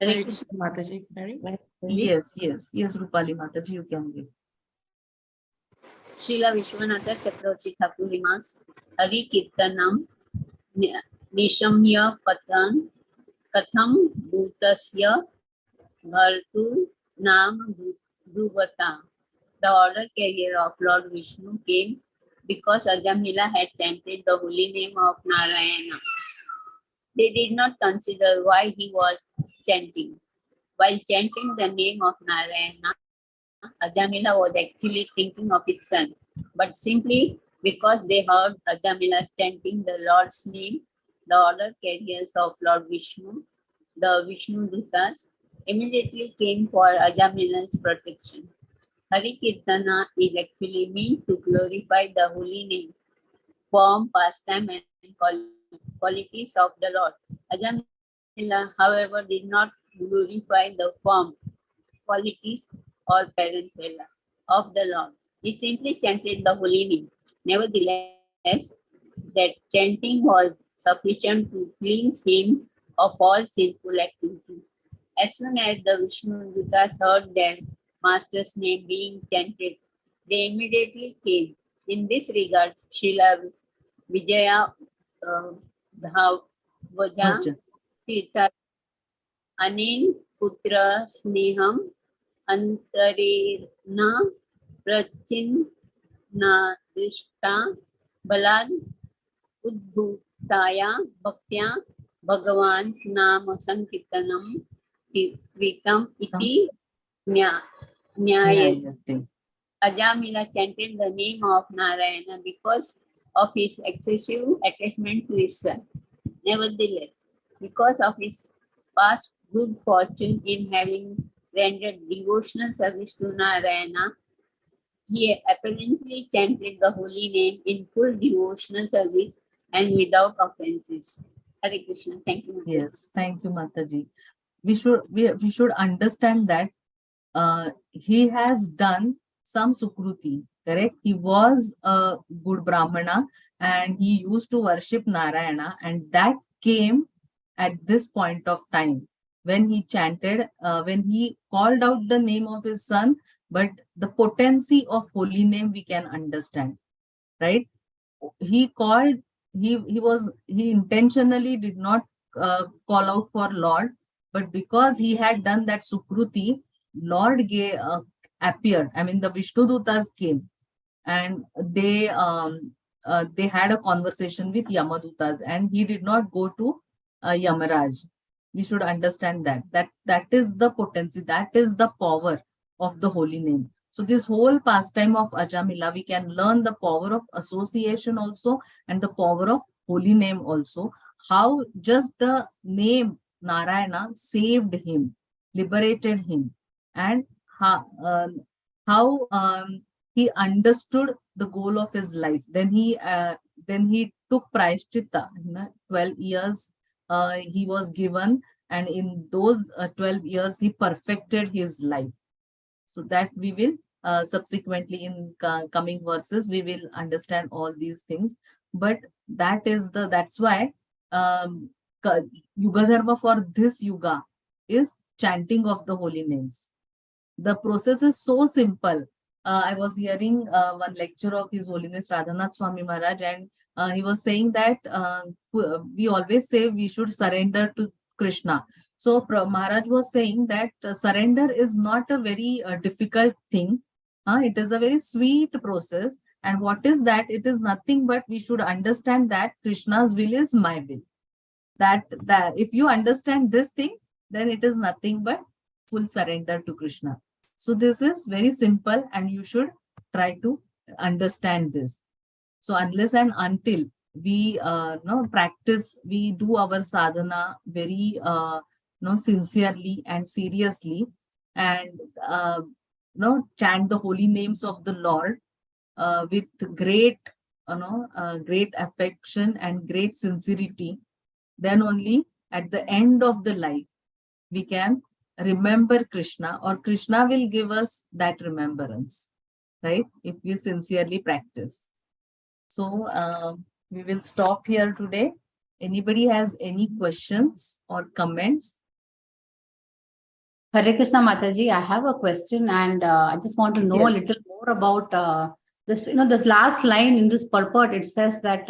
Hare Krishna Mataji. Ready? Yes, Rupali Mataji, you can read. Srila Vishwanatha Chakravarti Thakur remarks, Hari Kirtanam Nishamya Patan Katham Bhutasya Bhartu Nam Dhruvata. The order carrier of Lord Vishnu came because Ajamila had chanted the holy name of Narayana. They did not consider why he was chanting. While chanting the name of Narayana, Ajamila was actually thinking of his son. But simply because they heard Ajamila chanting the Lord's name, the order carriers of Lord Vishnu, the Vishnu Dutas, immediately came for Ajamila's protection. Hari Kirtana is actually meant to glorify the holy name, form, pastime, and qualities of the Lord. Ajamila, however, did not glorify the form, qualities, or parentela of the Lord. He simply chanted the holy name. Nevertheless, that chanting was sufficient to cleanse him of all sinful activity. As soon as the Vishnu Dutas heard their master's name being chanted, they immediately came. In this regard, Srila Vijaya Bhavaja Bhajan. Tirtha Anil Putra Sneham Antarena Prachinna Drishta Balad Udbhutaya Bhaktya Bhagavan Nam Sankirtanam Vitam Iti Nyayate. Nyayate. Ajamila chanted the name of Narayana because of his excessive attachment to his son. Nevertheless, because of his past good fortune in having rendered devotional service to Narayana, he apparently chanted the holy name in full devotional service and without offenses. Hare Krishna. Thank you. Mataji. Yes, thank you, Mataji. We should understand that he has done some sukruti, correct? He was a good Brahmana and he used to worship Narayana, and that came at this point of time when he chanted, when he called out the name of his son, but the potency of holy name we can understand, right? He called, he intentionally did not call out for Lord, But because he had done that Sukruti, Lord appeared. I mean, the Vishnu Dutas came and they had a conversation with Yamadutas, and he did not go to Yamaraj. We should understand that is the potency, that is the power of the holy name. So this whole pastime of Ajamila, we can learn the power of association also and the power of holy name also. How just the name Narayana saved him, liberated him, and how he understood the goal of his life. Then he took Prayashchitta. 12 years he was given, and in those 12 years he perfected his life. So that we will subsequently in coming verses we will understand all these things. But that's why Yuga Dharma for this yuga is chanting of the holy names. The process is so simple. I was hearing one lecture of His Holiness Radhanath Swami Maharaj, and he was saying that we always say we should surrender to Krishna. So Maharaj was saying that surrender is not a very difficult thing. It is a very sweet process. And what is that? It is nothing but we should understand that Krishna's will is my will. That if you understand this thing, then it is nothing but full surrender to Krishna. So this is very simple, and you should try to understand this. So unless and until we practice, we do our sadhana very sincerely and seriously, and chant the holy names of the Lord with great great affection and great sincerity, then only at the end of the life we can remember Krishna, or Krishna will give us that remembrance, right? If we sincerely practice. So we will stop here today. Anybody has any questions or comments? Hare Krishna Mataji, I have a question, and I just want to know a Yes. little more about this. This last line in this purport, it says that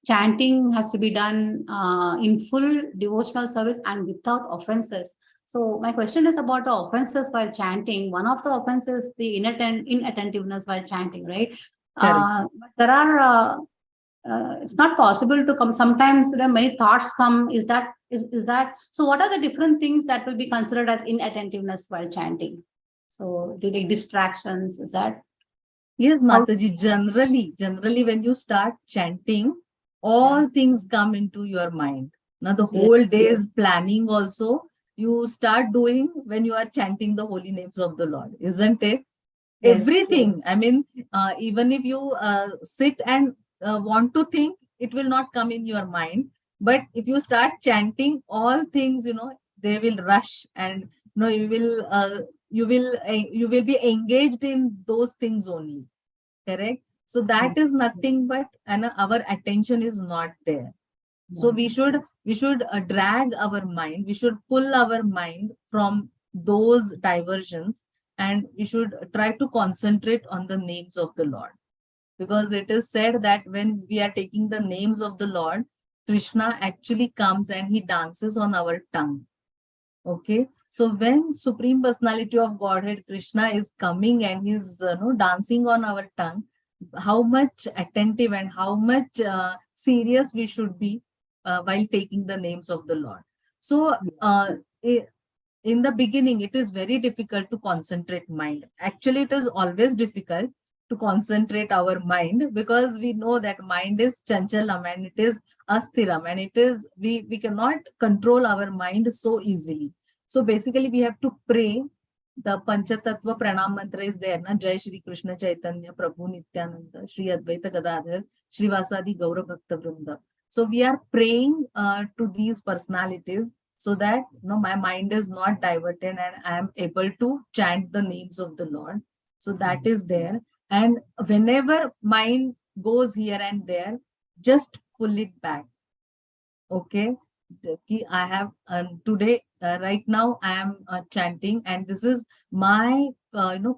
chanting has to be done in full devotional service and without offenses. So my question is about the offenses while chanting. One of the offenses, the inattentiveness while chanting, right? But there are. It's not possible to come. Sometimes many thoughts come. Is that so? What are the different things that will be considered as inattentiveness while chanting? So, do they distractions? Is that? Yes, Mataji. Generally, when you start chanting, all things come into your mind. Now, the whole day's planning also you start doing when you are chanting the holy names of the Lord, isn't it? Yes. Everything. I mean, even if you sit and want to think, it will not come in your mind. But if you start chanting, all things, they will rush, and you will be engaged in those things only. Correct. So that is nothing but our attention is not there. So we should drag our mind, we should pull our mind from those diversions, and we should try to concentrate on the names of the Lord. Because it is said that when we are taking the names of the Lord, Krishna actually comes and he dances on our tongue. Okay. So when Supreme Personality of Godhead Krishna is coming and he's dancing on our tongue, how much attentive and how much serious we should be while taking the names of the Lord. So in the beginning, it is very difficult to concentrate mind. Actually, it is always difficult to concentrate our mind, because we know that mind is chanchalam and it is asthiram, and it is we cannot control our mind so easily. So basically, we have to pray. The Panchatattva Pranam Mantra is there, na? Jai Shri Krishna Chaitanya Prabhu Nityananda Shri Advaita Gadadhar Shri Vasadi Gaura Bhakta Vrinda. So we are praying to these personalities, so that my mind is not diverted and I am able to chant the names of the Lord. So that is there. And whenever mind goes here and there, just pull it back. Okay. I have today, right now, I am chanting, and this is my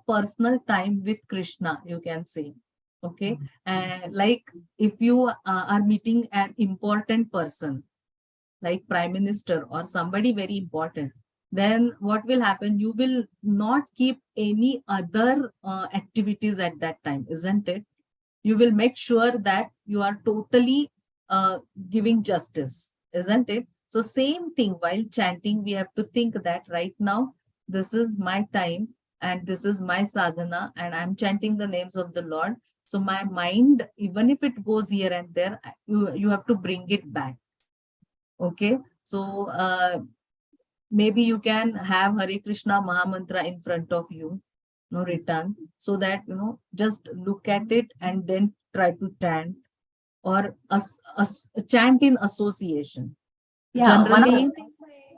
personal time with Krishna, you can say. Okay. Like if you are meeting an important person, like Prime Minister or somebody very important, then what will happen? You will not keep any other activities at that time, isn't it? You will make sure that you are totally giving justice, isn't it? So same thing while chanting, we have to think that right now, this is my time and this is my sadhana and I'm chanting the names of the Lord. So my mind, even if it goes here and there, you have to bring it back. Okay. So maybe you can have Hare Krishna Mahamantra in front of you, written, so that, just look at it and then try to chant, or chant in association. Yeah, Generally,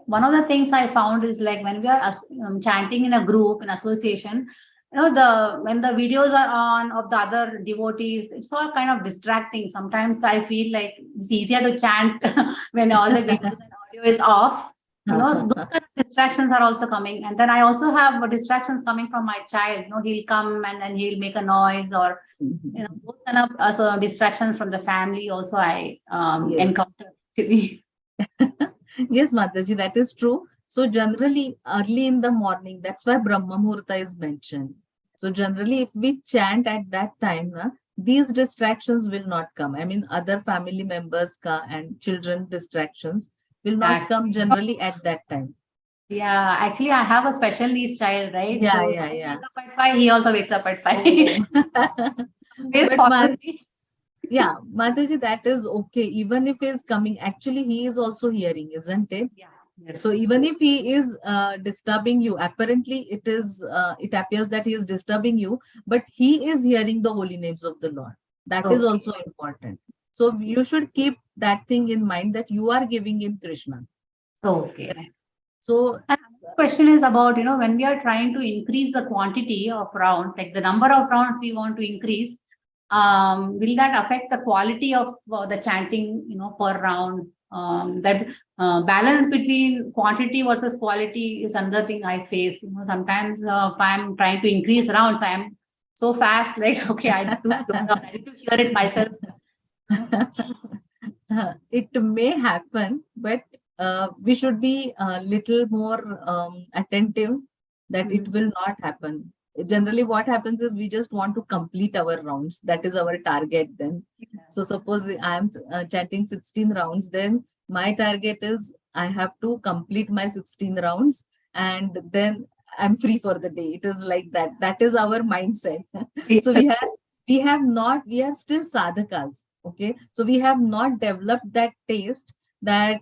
one of the things I found is like when we are chanting in a group, in association, when the videos are on of the other devotees, it's all kind of distracting. Sometimes I feel like it's easier to chant when all the videos and audio is off. Those kind of distractions are also coming. And then I also have distractions coming from my child. He'll come and then he'll make a noise, or those kind of also distractions from the family also I Yes. encounter actually. Yes, Mataji, that is true. So generally, early in the morning, that's why Brahma Muhurta is mentioned. So generally, if we chant at that time, these distractions will not come. I mean, other family members and children distractions will not come generally at that time. Yeah, actually, I have a special needs child, right? Yeah, So yeah, I yeah. wake up at 5, he also wakes up at 5. Oh. Always But follows me. yeah, Mataji, that is okay. Even if he is coming, actually, he is also hearing, isn't it? Yeah. Yes. So even if he is disturbing you, apparently it appears that he is disturbing you, but he is hearing the holy names of the Lord. That is Okay. also important. So you should keep that thing in mind, that you are giving him Krishna. Okay. So Another question is about, when we are trying to increase the quantity of rounds, like the number of rounds we want to increase, will that affect the quality of the chanting, per round? That balance between quantity versus quality is another thing I face. Sometimes if I'm trying to increase rounds, I am so fast, like, okay, I need to slow down. I need to hear it myself. it may happen, but we should be a little more attentive that it will not happen. Generally, what happens is we just want to complete our rounds. That is our target then. So suppose I am chanting 16 rounds, then my target is I have to complete my 16 rounds and then I'm free for the day. It is like that. That is our mindset. So we are still sadhakas. Okay. So we have not developed that taste, that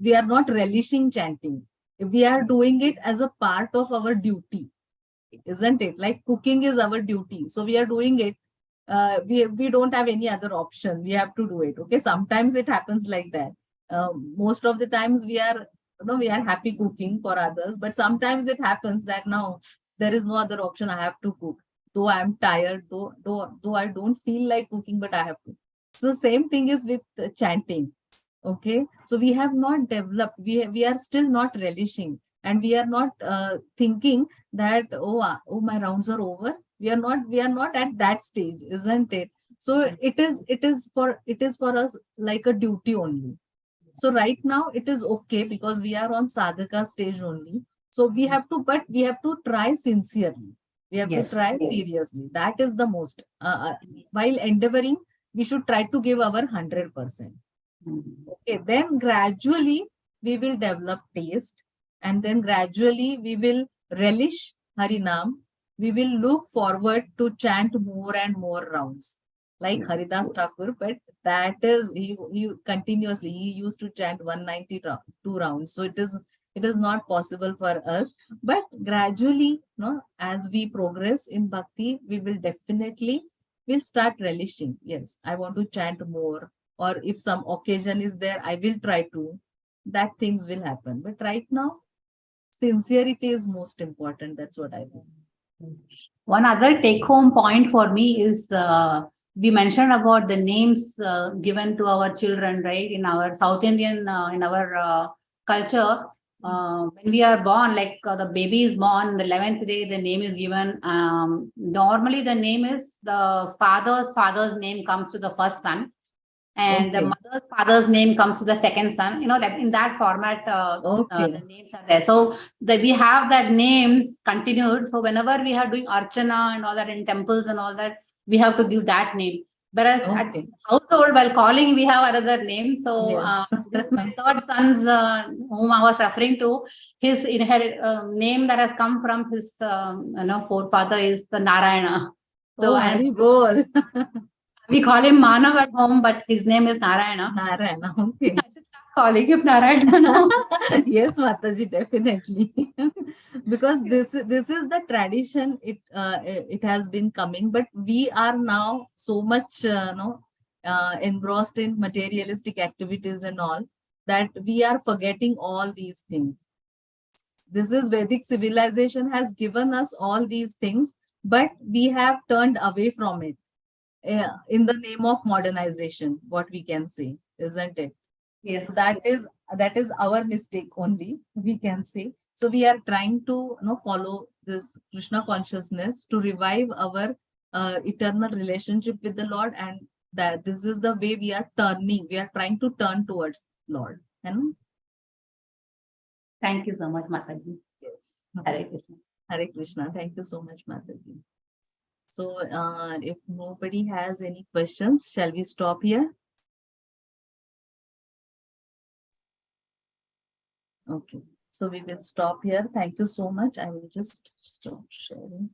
we are not relishing chanting. We are doing it as a part of our duty, isn't it? Like cooking is our duty. So we are doing it. We don't have any other option. We have to do it. Okay. Sometimes it happens like that. Most of the times we are happy cooking for others, but sometimes it happens that now there is no other option. I have to cook. Though I'm tired, though I don't feel like cooking, but I have to. So same thing is with chanting. Okay. So we have not developed, we are still not relishing, and we are not thinking that, oh, my rounds are over. We are not at that stage, isn't it? So it is for us like a duty only. So right now it is okay because we are on sadhaka stage only. So we have to try sincerely. We have to try seriously. That is the most. While endeavoring, we should try to give our 100%. Okay, then gradually we will develop taste, and then gradually we will relish Harinam. We will look forward to chant more and more rounds, like Haridas Thakur, but that is he continuously he used to chant 192 rounds. So it is not possible for us. But gradually, as we progress in bhakti, we will definitely will start relishing. Yes, I want to chant more, or if some occasion is there, I will try to. That things will happen. But right now, sincerity is most important. That's what I think. One other take-home point for me is we mentioned about the names given to our children, right? In our South Indian, in our culture, when we are born, like the baby is born, the 11th day, the name is given. Normally, the name is the father's name comes to the first son. and the Okay. mother's father's name comes to the second son. You know, that in that format, Okay. the names are there. So we have that names continued. So whenever we are doing archana and all that in temples and all that, we have to give that name. Whereas at Okay. household, while calling, we have another name. So Yes. this is my third son's, whom I was referring to. His inherit name that has come from his forefather is the Narayana. So Oh, and Haribol. we call him Manav at home, but his name is Narayana. Narayana. Okay. I should start calling him Narayana now. Yes, Mataji, definitely. Because this is the tradition. It has been coming, but we are now so much engrossed in materialistic activities and all that we are forgetting all these things. This is Vedic civilization has given us all these things, but we have turned away from it in the name of modernization. What we can say, isn't it? Yes. So that is our mistake only, we can say. So we are trying to follow this Krishna consciousness to revive our eternal relationship with the Lord, and that this is the way we are turning. We are trying to turn towards Lord. And Thank you so much, Mataji. yes, Hare Krishna. Hare Krishna. Thank you so much, Mataji. So if nobody has any questions, shall we stop here? Okay, so we will stop here. Thank you so much. I will just stop sharing.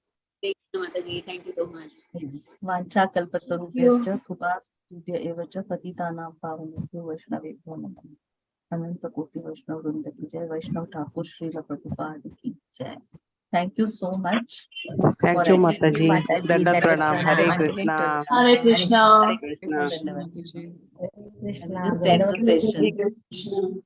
Mataji, thank you so much. Yes. Vancha kalpatarubhyascha krupastubhya eva cha patitanam pavanebhyo vaishnavebhyo namaः. Ananta koti Vaishnav Vrinda ki jai. Vaishnav Thakur Srila Prabhupada ki jai. Thank you so much. Thank you, for attending. Mataji. Dandat pranam. Hare Krishna. Hare Krishna. Hare Krishna. And we just end the session.